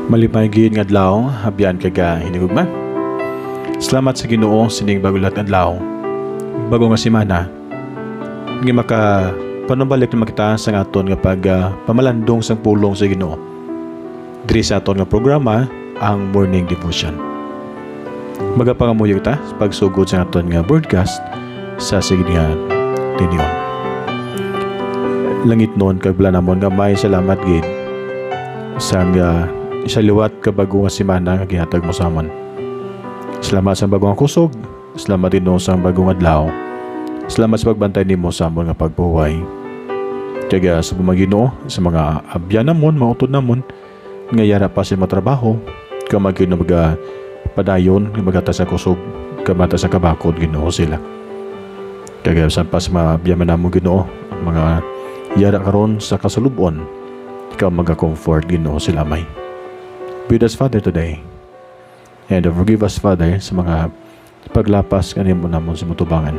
Malipay-gid nga adlaw, habyan kaga hinigugma. Salamat sa Ginoo sining bagulat adlaw. Bago nga semana, nga maka panumbalik na makita sa aton nga pamalandong sang pulong sa Ginoo. Diri sa aton nga programa, ang Morning Devotion. Magapangamuyo kita sa pagsugod sa aton nga broadcast sa sige nga tinyon. Langit noon kagla namon nga may salamat gid sa nga isaliwat ka bago nga semana nga gihatag mo sa amon. Salamat sa bagong kusog, salamat din sa bagong adlaw. Salamat sa pagbantay nimo sa amon nga pagbuhay. Kaya sa Ginoo sa mga abyan namon, mga utod namon nga yara pa sa matrabaho, kamagino mga padayon, magata sa kusog, kamata sa kabakod Ginoo sila. Kaya sa pas mga abyan namon Ginoo, mga yara karon sa kasalubon, ikaw mag-comfort Ginoo sila may. Be with us, Father, today. And forgive us, Father, sa mga paglapas kanimo namon sa mutubangan.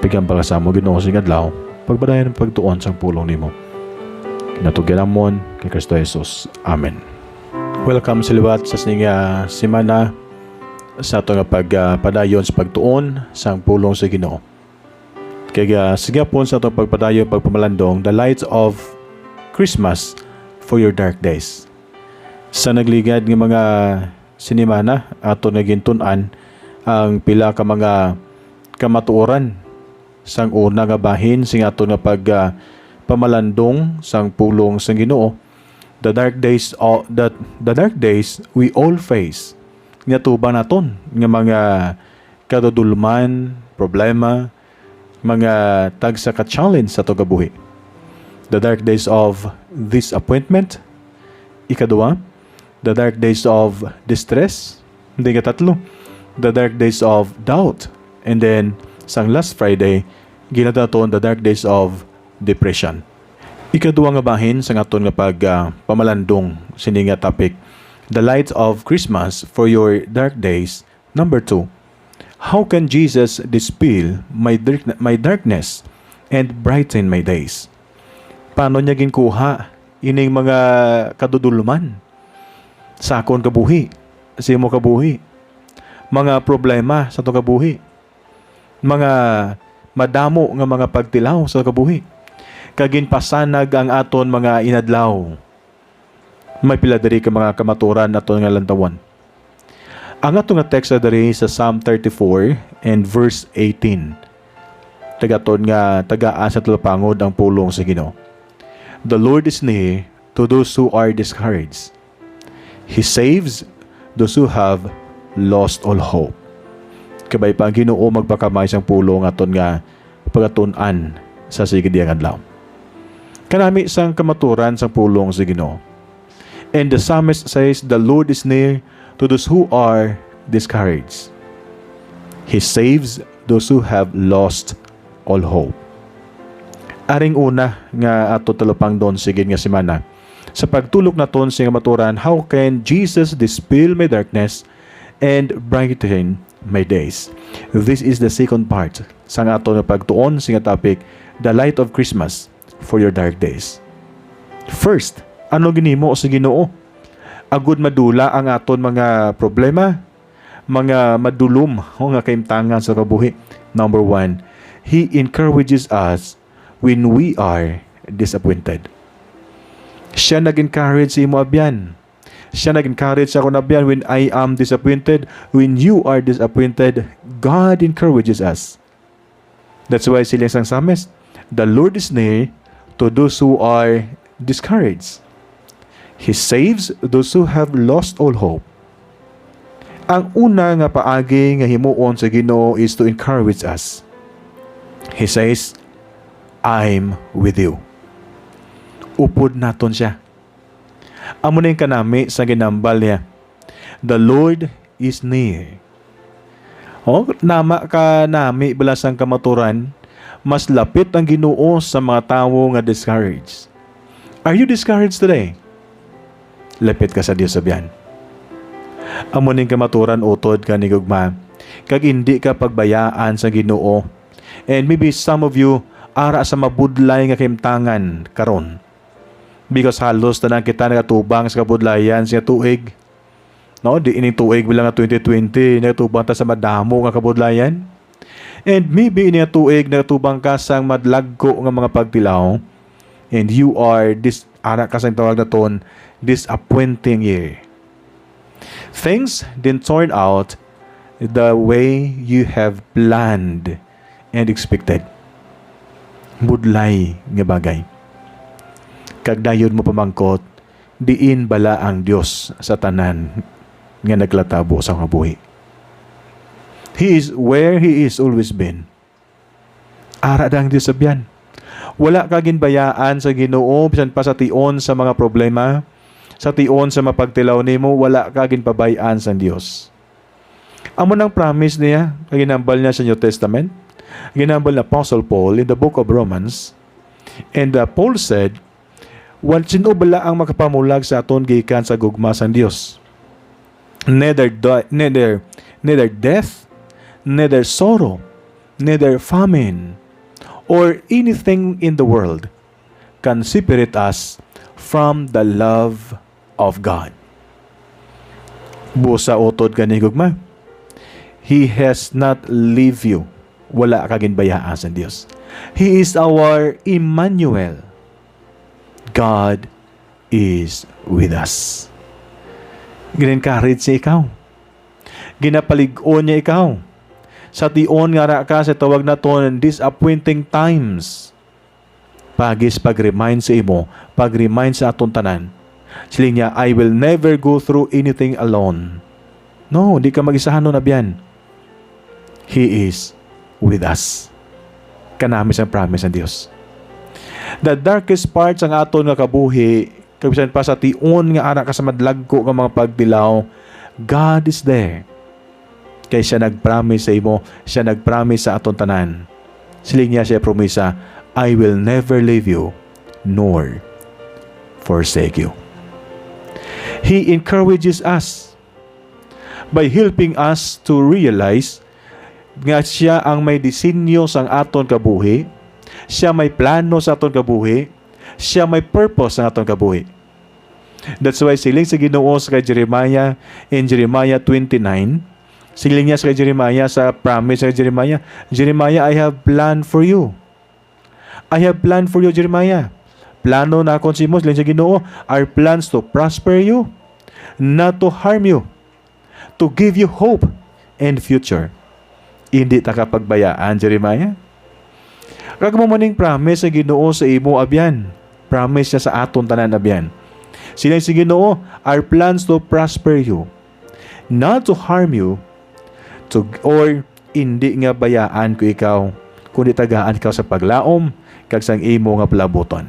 Bigyan pala sa mo Ginoo sa adlaw, pagbadayan ng pagtuon sa pulong nimo. Kinatugyan namon kay Kristo Jesus. Amen. Welcome sa liwat sa sining semana sa ato nga pagpadayon sa pagtuon sa pulong sa Ginoo. Kaya sige po sa ato pagpadayon pagpamalandong, the lights of Christmas for your dark days. Sa nagligad ng mga sinimana ato nagintun-an ang pila ka mga kamatuoran sang una nga bahin sing ato nga pamalandong sang pulong sang Ginoo. The dark days we all face. Nga tuban naton nga mga kadudulman, problema, mga tagsa ka challenge sa tugabuhi. The dark days of disappointment. Ikaduha, the dark days of distress. Hindi nga tatlo, the dark days of doubt. And then, sang last Friday, ginataton the dark days of depression. Ikaduha nga bahin sa aton nga pamalandong sini nga topic, the light of Christmas for your dark days. Number 2, how can Jesus dispel my darkness and brighten my days? Paano niya ginkuha ining mga kadudulman sa akon kabuhi, sa imo kabuhi, mga problema sa itong kabuhi, mga madamo nga mga pagtilaw sa kabuhi, kagin pasanag ang aton mga inadlaw. May pila diri ka mga kamaturan aton nga lantawan. Ang aton nga text diri sa Psalm 34 and verse 18. Tagaton nga tagaan sa tulapangod ang pulong sa Ginoo. The Lord is near to those who are discouraged. He saves those who have lost all hope. Kabay pa ang Ginoo magpakamay sang pulong aton nga pagatun-an sa sige diyang adlaw. Kanami sang kamaturan sang pulong sa Ginoo. And the psalmist says, the Lord is near to those who are discouraged. He saves those who have lost all hope. Aring una nga ato talupang doon sige nga semana. Sa pagtulok naton sa maturan, how can Jesus dispel my darkness and brighten my days? This is the second part sa ato nga pagtuon sa topic, the light of Christmas for your dark days. First, ano ginimo sa Ginoo? Agud madula ang aton mga problema, mga madulom o nga kaimtangan sa kabuhi. Number 1, He encourages us when we are disappointed. Siya nag-encourage sa imo abyan. Siya nag-encourage sa akong abyan when I am disappointed. When you are disappointed, God encourages us. That's why silang sang psalmist, the Lord is near to those who are discouraged. He saves those who have lost all hope. Ang una nga paagi nga himuon sa Ginoo is to encourage us. He says, I'm with you. Upod naton siya. Amo na yung kanami sa ginambal niya. The Lord is near. Nama ka nami balasang kamaturan, mas lapit ang Ginoo sa mga tawo nga discouraged. Are you discouraged today? Lapit ka sa Dios abyan. Amo ning kamaturan utod kani gugma, kag hindi ka pagbayaan sa Ginoo. And maybe some of you ara sa mabudlay nga kahimtangan karon. Because halos tanan kita nakatubang sa kabudlayan sa tuig. No, di ining tuig bilang nga 2020 nakatubang ta sa madamo nga kabudlayan. And maybe ini tuig nakatubang ka sang madlagko nga mga pagtilaw. And you are this anak ka sang tawag na ton disappointing year. Things didn't turn out the way you have planned and expected. Budlay nga bagay. Kagdayon mo pamangkot, diin bala ang Dios sa tanan nga naglatabo sa mga buhi. He is where He is always been. Ara dang Dios sabyan. Wala ka ginbayaan sa Ginoo bisan pa sa tion sa mga problema, sa tion sa mapagtilaw nimo, wala ka ginpabayaan sa Dios. Amo nang promise niya, ginambal niya sa New Testament, ginambal na Apostle Paul in the book of Romans, and Paul said, sino bala ang makapamulag sa aton gikan sa gugma sa Dios? Neither death, neither sorrow, neither famine, or anything in the world can separate us from the love of God. Busa utod gani gugma. He has not leave you. Wala ka ginbayaan sa Dios. He is our Emmanuel. God is with us. Gin-encourage siya ikaw. Ginapalig-on niya ikaw. Sa tion nga ra ka sa tawag na ton disappointing times. Pag-remind sa imo, pag-remind sa aton tanan. Siling niya, I will never go through anything alone. No, di ka mag-isahan na biyan. He is with us. Kanamis ang promise ng Dios. The darkest parts ang aton nga kabuhi, kabisan pa sa tion nga ara ka sa madlagko nga mga pagdilaw, God is there. Kaya siya nag-promise sa imo, siya nag-promise sa aton tanan. Siling niya siya promisa, I will never leave you, nor forsake you. He encourages us by helping us to realize nga siya ang may disenyo sa aton kabuhi, siya may plano sa aton kabuhi, siya may purpose sa aton kabuhi. That's why siling sa Ginoo sa kay Jeremiah in Jeremiah 29, siling niya sa kay Jeremiah sa promise sa Jeremiah, Jeremiah, I have planned for you. I have planned for you, Jeremiah. Plano na akong si mo, siling sa Ginoo, our plans to prosper you, not to harm you, to give you hope and future. Hindi ta kapagbayaan, Jeremiah. Kag mo maning promise sa Ginoo sa imo abyan. Promise niya sa aton tanan abyan. Sila si Ginoo, our plans to prosper you, not to harm you, or hindi nga bayaan ko ikaw, kundi tagaan ikaw sa paglaom, kag sang imo nga palaboton.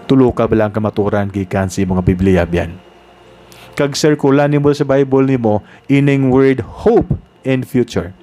Tulo ka balang kamaturan gikan sa mga Biblia abyan. Kag sirkulan nimo sa Bible nimo ining word hope and future.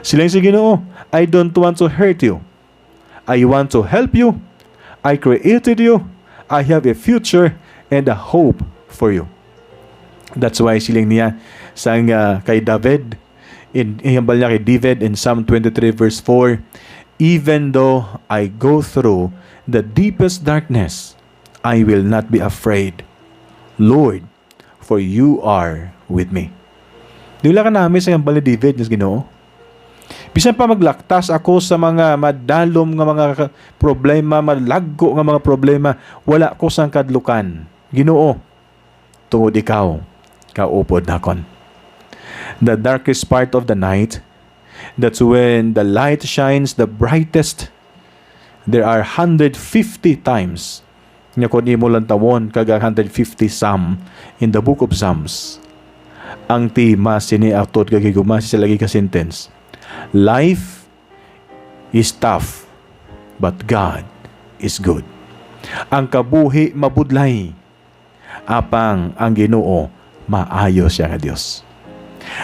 Silang si Ginoo, I don't want to hurt you. I want to help you. I created you. I have a future and a hope for you. That's why siling niya sang kay David, ihambal niya kay David in Psalm 23 verse 4, even though I go through the deepest darkness, I will not be afraid. Lord, for you are with me. Dila ka namin sa ihambal ni David, Diyos Ginoo. Bisan pa maglaktas ako sa mga madalom nga mga problema, malagko nga mga problema, wala ko sang kadlukan. Ginoo, tungod ikaw, kaupod nakon. The darkest part of the night, that's when the light shines the brightest. There are 150 times, nga kung imo lang tawon, kaga 150 Psalm in the book of Psalms. Ang tema siniatod kagiguma sa lagi ka sentence. Life is tough, but God is good. Ang kabuhi mabudlay, apang ang Ginoo maayo siya nga Dios.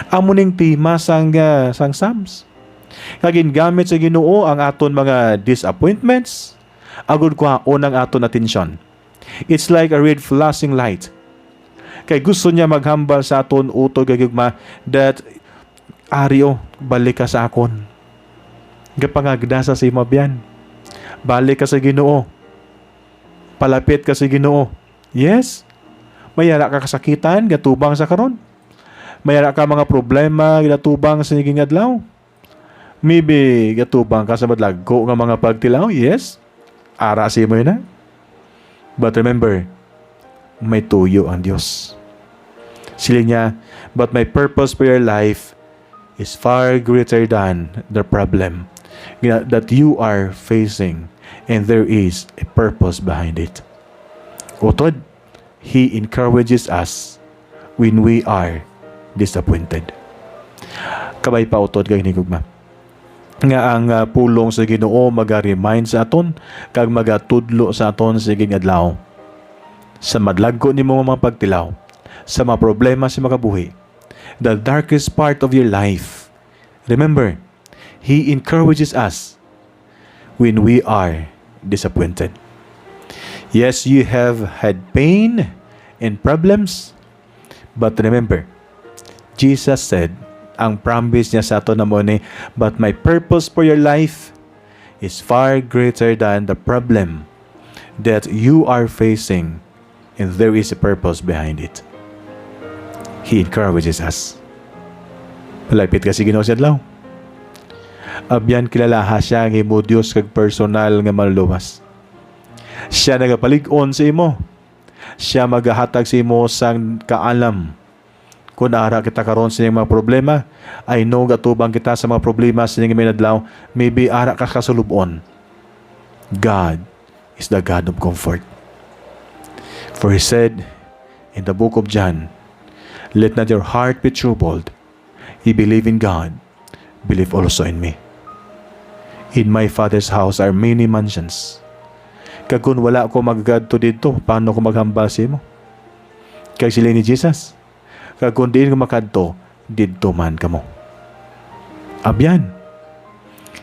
Amuning tema sang Psalms. Kagin gamit sa Ginoo ang aton mga disappointments, agud kwaon ang aton atensyon. It's like a red flashing light. Kay gusto niya maghambal sa aton utod gagigma that Ario, balik ka sa akon. Gapangagdasa sa imabyan. Balik ka sa Ginoo. Palapit ka sa Ginoo. Yes. Mayara ka kasakitan, gatubang sa karon. Mayara ka mga problema, gatubang sa naging adlaw. Maybe gatubang ka sa madlagko nga mga pagtilaw. Yes. Ara si mo na. But remember, may tuyo ang Diyos. Sila niya, but my purpose for your life is far greater than the problem that you are facing, and there is a purpose behind it. Utod, He encourages us when we are disappointed. Kabay pa utod kay hinigugma. Nga ang pulong sa Ginoo maga-remind sa aton kag magatudlo sa aton sa siging adlaw. Sa madlagko nimo mga pagtilaw, sa mga problema sa makabuhi, the darkest part of your life, remember, He encourages us when we are disappointed. Yes, you have had pain and problems, but remember, Jesus said, ang promise niya sa ato na mo ni, but my purpose for your life is far greater than the problem that you are facing, and there is a purpose behind it. He encourages us. Malapit kasi Ginoo sa adlaw. Abyan kilalaha siya ng imo Dios kag personal nga maluluwas. Siya nagapalig-on sa imo. Siya magahatag sa imo sang kaalam. Kung ara kita karon sa mga problema, I know gatubang kita sa mga problema sa inyong minadlaw, maybe ara ka kasulubon. God is the God of comfort. For He said in the book of John, let not your heart be troubled. You believe in God, believe also in me. In my Father's house are many mansions. Kag kung wala ko maggadto dito, paano ko maghambal sa imo? Kag sila ni Jesus, kag kung diin ko makadto, didto man kamo. Abyan,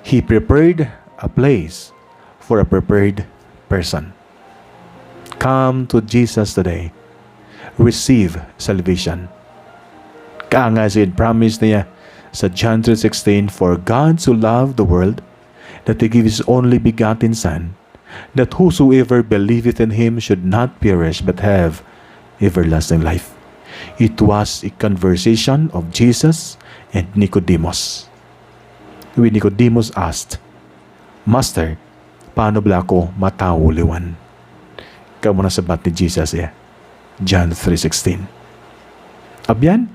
He prepared a place for a prepared person. Come to Jesus today. Receive salvation. Kaanga siya promise niya sa John 3:16, for God so loved the world that He gave His only begotten Son, that whosoever believeth in Him should not perish but have everlasting life. It was a conversation of Jesus and Nicodemus. When Nicodemus asked, Master, paano ba ako matawuliwan? Kamu na sabat ni Jesus John 3:16. Abyan,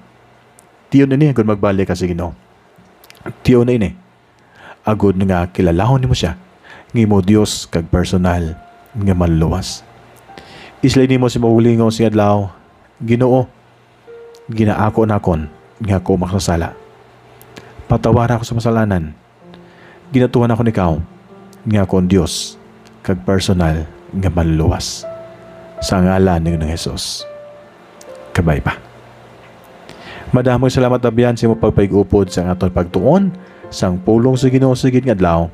tiyo na ni agad magbalik kasi Ginoo. Tiyo na ini. Agod nga kilalahon nimo siya. Ngimo Dios kag personal nga manluwas. Islay nimo si maulingaw si adlaw. Ginoo, ginaako nakon nga ako makasala. Patawara ako sa masalanan. Ginatuhan ako nikaw nga akong Dios kag personal nga manluwas. Sa ngalan ng Jesus. Kabay pa. Madamong salamat abyan sa imo pagpaigupod sa aton pagtuon sang pulong sa Ginoo sa gid nga adlaw.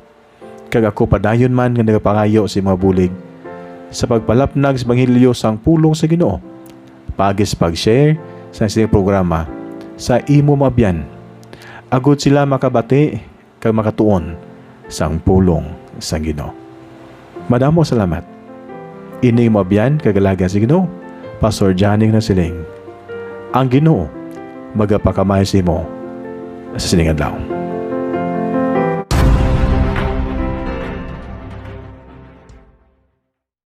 Kag ako padayon man nga nagapangayo sa mga bulig sa pagpalapnag sa Ebanghelyo sang pulong sa Ginoo. Pagis pag-share sa isang programa sa imo mabyan. Agud sila makabati kag makatuon sang pulong sa Ginoo. Madamo salamat. Ini mabyan kagalaga sa Ginoo. Pastor Janing na siling. Ang Ginoo magapakamay sa imo sa sining adlaw.